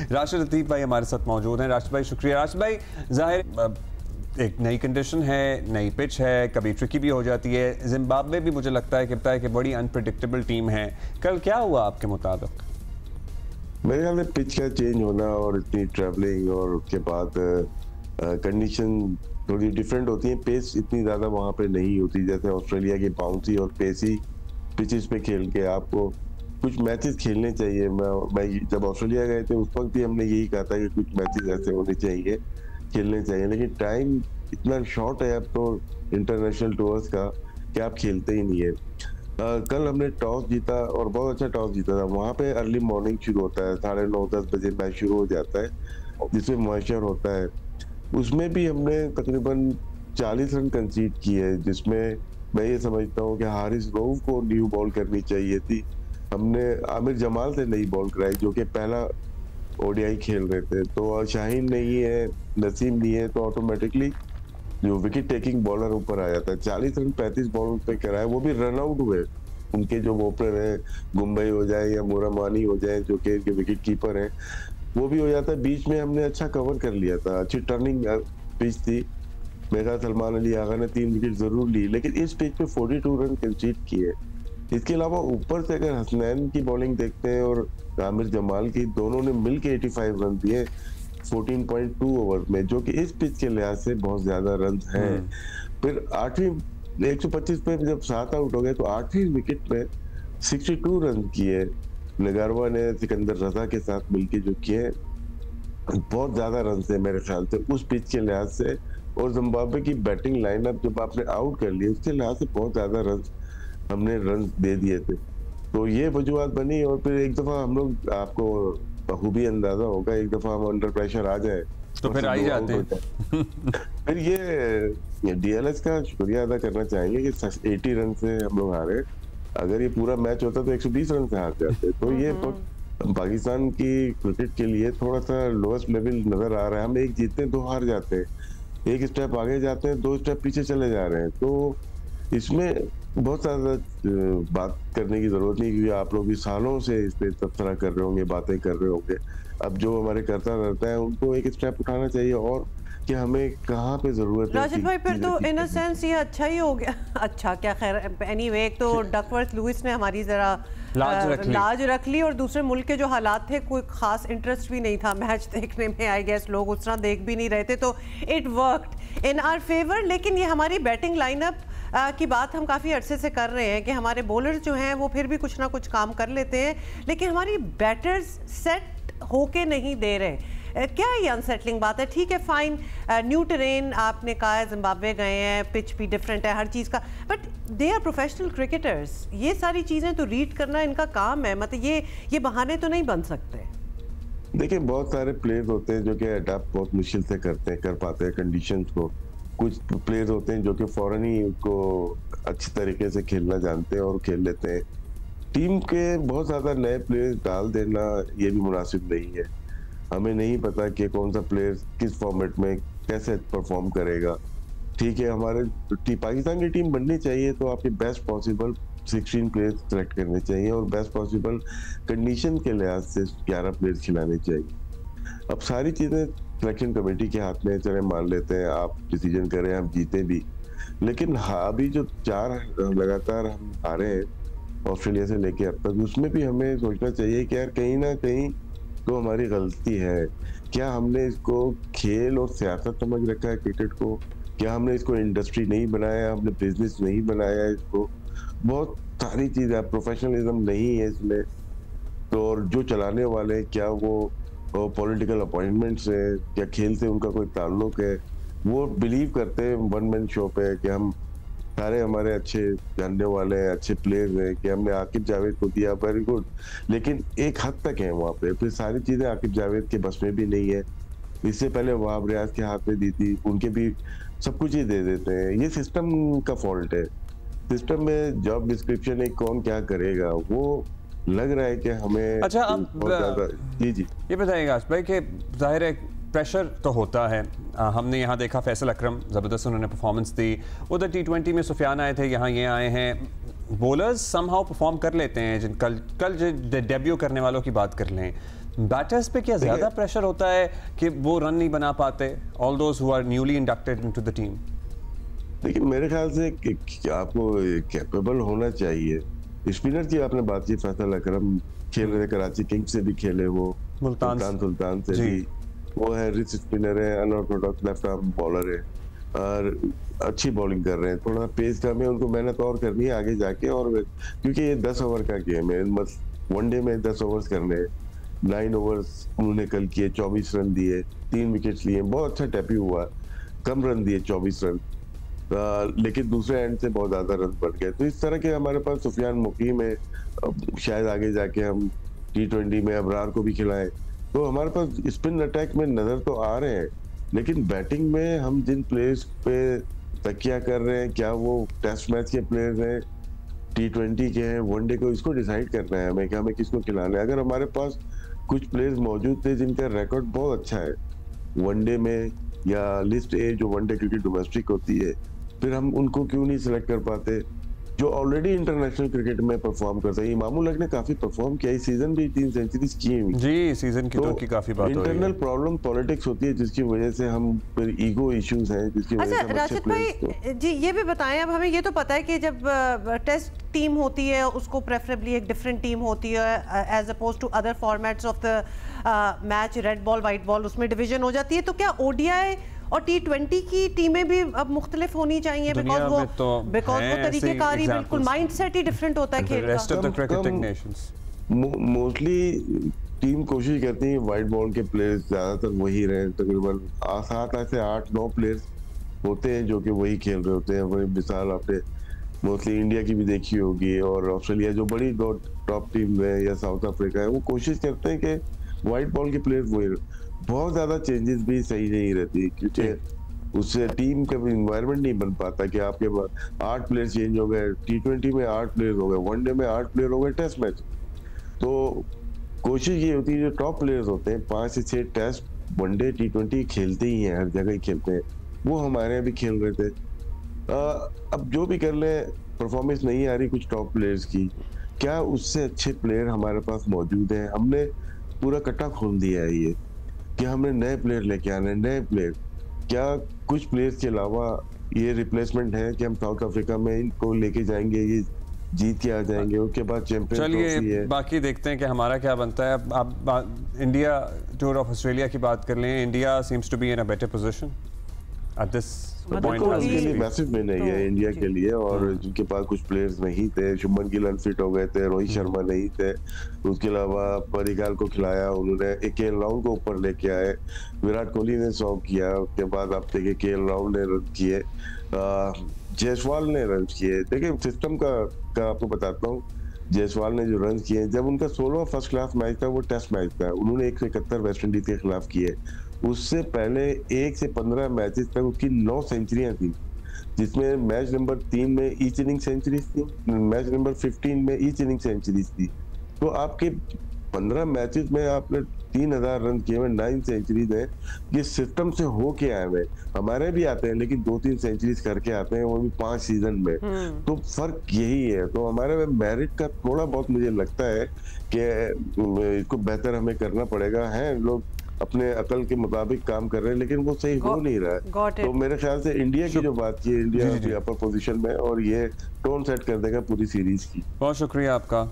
राशिद लतीफ़ भाई हमारे साथ मौजूद हैं। राशिद भाई शुक्रिया। राशिद भाई, ज़ाहिर एक नई कंडीशन है, नई पिच है, कभी ट्रिकी भी हो जाती है। जिम्बाब्वे भी मुझे लगता है कि बड़ी अनप्रेडिक्टेबल टीम है। कल क्या हुआ आपके मुताबिक? मेरे ख्याल में पिच का चेंज होना और इतनी ट्रैवलिंग और उसके बाद कंडीशन थोड़ी डिफरेंट होती है। पेस इतनी ज़्यादा वहाँ पे नहीं होती जैसे ऑस्ट्रेलिया की बाउंसी और पेसी पिचेस पे खेल के आपको कुछ मैचेस खेलने चाहिए। मैं जब ऑस्ट्रेलिया गए थे उस वक्त भी हमने यही कहा था कि कुछ मैचेस ऐसे होने चाहिए, खेलने चाहिए, लेकिन टाइम इतना शॉर्ट है अब तो इंटरनेशनल टूर्स का कि आप खेलते ही नहीं है। कल हमने टॉस जीता और बहुत अच्छा टॉस जीता था। वहाँ पे अर्ली मॉर्निंग शुरू होता है, 9:30-10 बजे मैच शुरू हो जाता है जिसमें मॉइस्चर होता है। उसमें भी हमने तकरीबन 40 रन कंसीड किए, जिसमें मैं ये समझता हूँ कि हारिस रऊफ को न्यू बॉल करनी चाहिए थी। हमने आमिर जमाल से नई बॉल कराई जो कि पहला ओडीआई खेल रहे थे, तो शाहीन नहीं है, नसीम नहीं है, तो ऑटोमेटिकली जो विकेट टेकिंग बॉलर ऊपर आ जाता है। 40 रन 35 बॉल पे कराए, वो भी रन आउट हुए। उनके जो ओपनर है गुम्बई हो जाए या मोरामानी हो जाए जो कि विकेट कीपर है, वो भी हो जाता है। बीच में हमने अच्छा कवर कर लिया था, अच्छी टर्निंग पिच थी। मेरा सलमान अली आगा ने 3 विकेट जरूर ली, लेकिन इस पिच पे 42 रन कंसीड किए। इसके अलावा ऊपर से अगर हसनैन की बॉलिंग देखते हैं और आमिर जमाल की, दोनों ने मिलके 85 रन दिए 14.2 ओवर में, जो कि इस पिच के लिहाज से बहुत ज्यादा रन हैं। फिर 8वीं 125 पे जब 7 आउट हो गए तो 8वीं विकेट पे 62 रन किए। नगारवा ने सिकंदर रजा के साथ मिलके जो किए, बहुत ज्यादा रन थे मेरे ख्याल से उस पिच के लिहाज से। और जिम्बाब्वे की बैटिंग लाइनअप जब आपने आउट कर लिया उसके लिहाज से बहुत ज्यादा रन हमने रन दे दिए थे, तो ये वजूहत बनी। और फिर एक दफा हम लोग, आपको बखूबी अंदाजा होगा, एक दफा हम अंडर प्रेशर आ जाए तो फिर आ ही जाते हैं। फिर ये डीएलएस का शुक्रिया अदा करना चाहेंगे कि 80 रन से हम लोग हारे। अगर ये पूरा मैच होता तो 120 रन से हार जाते। तो ये पाकिस्तान की क्रिकेट के लिए थोड़ा सा लोएस्ट लेवल नजर आ रहा है। हम एक जीतते हैं 2 हार जाते हैं, एक स्टेप आगे जाते हैं 2 स्टेप पीछे चले जा रहे हैं। तो इसमें बहुत ज्यादा बात करने की जरूरत नहीं, क्योंकि आप लोग भी सालों से इस पे तबसरा कर रहे होंगे, बातें कर रहे होंगे। अब जो हमारे करता रहता है उनको एक स्टेप उठाना चाहिए और कि हमें कहाँ पे जरूरत है। राशिद भाई, फिर तो इन अ सेंस ये अच्छा ही हो गया। अच्छा क्या, खैर एनीवे, एक तो डकवर्थ लुइस ने हमारी जरा लाज रख ली और दूसरे मुल्क के जो हालात थे, कोई खास इंटरेस्ट भी नहीं था मैच देखने में। आई गेस लोग उस तरह देख भी नहीं रहे थे, तो it worked in our favour. लेकिन ये हमारी बैटिंग लाइनअप की बात हम काफ़ी अरसे से कर रहे हैं कि हमारे बॉलर्स जो हैं वो फिर भी कुछ ना कुछ काम कर लेते हैं, लेकिन हमारी बैटर्स सेट होके नहीं दे रहे। क्या ये अनसेटलिंग बात है? ठीक है, फाइन, न्यू टेरेन आपने कहा है, जिम्बाब्वे गए हैं, पिच भी डिफरेंट है हर चीज़ का, but they are professional cricketers. ये सारी चीज़ें तो रीड करना इनका काम है, मतलब ये बहाने तो नहीं बन सकते। देखिए, बहुत सारे प्लेयर्स होते हैं जो कि अडैप्ट बहुत मुश्किल से कर पाते हैं कंडीशंस को। कुछ प्लेयर्स होते हैं जो कि फौरन ही उसको अच्छी तरीके से खेलना जानते हैं और खेल लेते हैं। टीम के बहुत ज़्यादा नए प्लेयर्स डाल देना ये भी मुनासिब नहीं है। हमें नहीं पता कि कौन सा प्लेयर किस फॉर्मेट में कैसे परफॉर्म करेगा। ठीक है, हमारे पाकिस्तान की टीम बननी चाहिए तो आपके बेस्ट पॉसिबल 16 प्लेयर्स सेलेक्ट करने चाहिए और बेस्ट पॉसिबल कंडीशन के लिहाज से 11 प्लेयर्स खिलाने चाहिए। अब सारी चीज़ें सिलेक्शन कमेटी के हाथ में, चले मान लेते हैं आप डिसीजन करें, हम जीते भी, लेकिन अभी जो 4 लगातार हम हारे हैं ऑस्ट्रेलिया से लेके अब तक, उसमें भी हमें सोचना चाहिए कि यार कहीं ना कहीं तो हमारी गलती है। क्या हमने इसको खेल और सियासत समझ रखा है क्रिकेट को? क्या हमने इसको इंडस्ट्री नहीं बनाया, हमने बिजनेस नहीं बनाया इसको? बहुत सारी चीज़ें, प्रोफेशनलिज्म नहीं है इसमें। तो और जो चलाने वाले, क्या वो पॉलिटिकल अपॉइंटमेंट्स है, क्या खेल से उनका कोई ताल्लुक है? वो बिलीव करते हैं वन मैन शो पे कि हम सारे हमारे अच्छे जानने वाले हैं, अच्छे प्लेयर्स हैं, कि हमने आकिब जावेद को दिया, वेरी गुड, लेकिन एक हद तक है वहाँ पे। फिर सारी चीज़ें आकिब जावेद के बस में भी नहीं है। इससे पहले वहाब रियाज के हाथ में दी थी, उनके भी सब कुछ ही दे देते हैं। ये सिस्टम का फॉल्ट है। सिस्टम में जॉब डिस्क्रिप्शन है, कौन क्या करेगा, वो लग रहा है कि हमें। अच्छा, अब जी ये बताइएगा आसिफ भाई कि जाहिर है प्रेशर तो होता है। हमने यहाँ देखा फैसल अकरम ज़बरदस्त उन्होंने परफॉर्मेंस दी, उधर T20 में सुफियान आए थे, यहाँ ये आए हैं। बॉलर्स समहाउ परफॉर्म कर लेते हैं, जिन कल जो डेब्यू करने वालों की बात कर लें, बैटर्स पे क्या ज़्यादा प्रेशर होता है कि वो रन नहीं बना पाते, all those who are newly inducted into the team? देखिए मेरे ख्याल से आपको कैपेबल होना चाहिए। स्पिनर की आपने बात की, फैसल अकरम खेल रहे, कराची किंग्स से भी खेले, वो मुल्तान सुल्तान से भी, वो है रिच स्पिनर है, अनऑर्थोडॉक्स लेफ्ट आर्म बॉलर है और अच्छी बॉलिंग कर रहे हैं। थोड़ा पेस कम है, उनको मेहनत और करनी है आगे जाके, और क्योंकि ये 10 ओवर का गेम है, बस वनडे में 10 ओवर्स करने हैं। 9 ओवर्स उन्होंने कल किए, 24 रन दिए, 3 विकेट्स लिए, बहुत अच्छा टैपी हुआ, कम रन दिए 24 रन, लेकिन दूसरे एंड से बहुत ज्यादा रन बढ़ गए। तो इस तरह के हमारे पास सुफियान मुकीम है, शायद आगे जाके हम T20 में अबरार को भी खिलाएं। तो हमारे पास स्पिन अटैक में नजर तो आ रहे हैं, लेकिन बैटिंग में हम जिन प्लेयर्स पे तकिया कर रहे हैं, क्या वो टेस्ट मैच के प्लेयर्स हैं, T20 के हैं, वनडे को, इसको डिसाइड करना है हमें कि हमें किसको खिलाना है। अगर हमारे पास कुछ प्लेयर्स मौजूद थे जिनका रिकॉर्ड बहुत अच्छा है वनडे में, या लिस्ट ए जो वनडे क्रिकेट डोमेस्टिक होती है, फिर हम उनको क्यों नहीं सिलेक्ट कर पाते जो ऑलरेडी इंटरनेशनल क्रिकेट में परफॉर्म करते हैं। इमामुल हक ने काफी परफॉर्म किया, इस सीजन भी 3 सेंचुरीज की हुई जी, सीजन की तो की काफी बात हो रही है। इंटरनल प्रॉब्लम पॉलिटिक्स होती है, जिसकी वजह से हम फिर ईगो इश्यूज हैं, जिसकी वजह से राशिद भाई जी ये भी बताएं, अब हमें ये तो पता है कि जब टेस्ट टीम होती है उसको प्रेफरेबली एक डिफरेंट टीम होती है as oppose to other formats of the match, red ball white ball, उसमें डिवीजन हो जाती है। तो क्या ODI और T20 की टीमें भी अब मुख्तलिफ होनी चाहिए? बिकॉज वो तरीकेकार ही बिल्कुल माइंडसेट ही डिफरेंट होता है खेल का। मोस्टली टीम कोशिश करती है वाइट बॉल के प्लेयर्स ज्यादातर वही रहे, तकरीबन 7 से 8-9 प्लेयर्स होते हैं जो कि वही खेल रहे होते हैं। वही मिसाल आपने मोस्टली इंडिया की भी देखी होगी, और ऑस्ट्रेलिया जो बड़ी टॉप टीम है, या साउथ अफ्रीका है, वो कोशिश करते हैं कि वाइट बॉल के प्लेयर्स वही। बहुत ज्यादा चेंजेस भी सही नहीं रहती, क्योंकि उससे टीम का भी इन्वायरमेंट नहीं बन पाता कि आपके पास 8 प्लेयर चेंज हो गए, T20 में 8 प्लेयर हो गए, वनडे में 8 प्लेयर हो गए, टेस्ट मैच। तो कोशिश ये होती है जो टॉप प्लेयर्स होते हैं 5 से 6 टेस्ट वनडे T20 खेलते ही हैं, हर जगह ही खेलते हैं, वो हमारे यहाँ भी खेल रहे थे। अब जो भी कर ले, परफॉर्मेंस नहीं आ रही कुछ टॉप प्लेयर्स की, क्या उससे अच्छे प्लेयर हमारे पास मौजूद हैं? हमने पूरा कट्टा खोल दिया है ये कि हमने नए प्लेयर लेके आने, नए प्लेयर। क्या कुछ प्लेयर्स के अलावा ये रिप्लेसमेंट है कि हम साउथ अफ्रीका में इनको लेके जाएंगे, ये जीत के आ जाएंगे, उसके बाद चैंपियन ट्रॉफी है। बाकी देखते हैं कि हमारा क्या बनता है। अब इंडिया टूर ऑफ ऑस्ट्रेलिया की बात कर लें, India seems to be in a better position at this point. उसके लिए मैसिव विन है ये इंडिया के लिए, और जिनके पास कुछ प्लेयर्स नहीं थे, शुभमन गिल अनफिट हो गए थे, रोहित शर्मा नहीं थे, उसके अलावा परिगाल को खिलाया उन्होंने, KL राहुल को ऊपर लेके आए, विराट कोहली ने 100 किया, उसके बाद आप देखिए KL राहुल ने रन किए, जायसवाल ने रन किए। देखिए सिस्टम का आपको बताता हूँ, जायसवाल ने जो रन किए, जब उनका 16वां फर्स्ट क्लास मैच था, वो टेस्ट मैच था, उन्होंने 171 वेस्ट इंडीज के खिलाफ किए। उससे पहले 1 से 15 मैचेस तक उसकी 9 सेंचुरियां थी, जिसमें मैच नंबर 3 में ईच इनिंग सेंचुरीज थी, मैच नंबर 15 में ईच इनिंग सेंचुरीज थी। तो आपके 15 मैचेस में आपने 3000 रन किए हुए, 9 सेंचुरीज है। ये सिस्टम से हो के आए हुए, हमारे भी आते हैं लेकिन 2-3 सेंचुरीज करके आते हैं, वो भी 5 सीजन में। तो फर्क यही है। तो हमारे मेरिट का थोड़ा बहुत मुझे लगता है कि इसको बेहतर हमें करना पड़ेगा। है लोग अपने अकल के मुताबिक काम कर रहे हैं, लेकिन वो सही हो नहीं रहा है। तो मेरे ख्याल से इंडिया की जो बात की, इंडिया अपर पोजीशन में, और ये टोन सेट कर देगा पूरी सीरीज की। बहुत शुक्रिया आपका।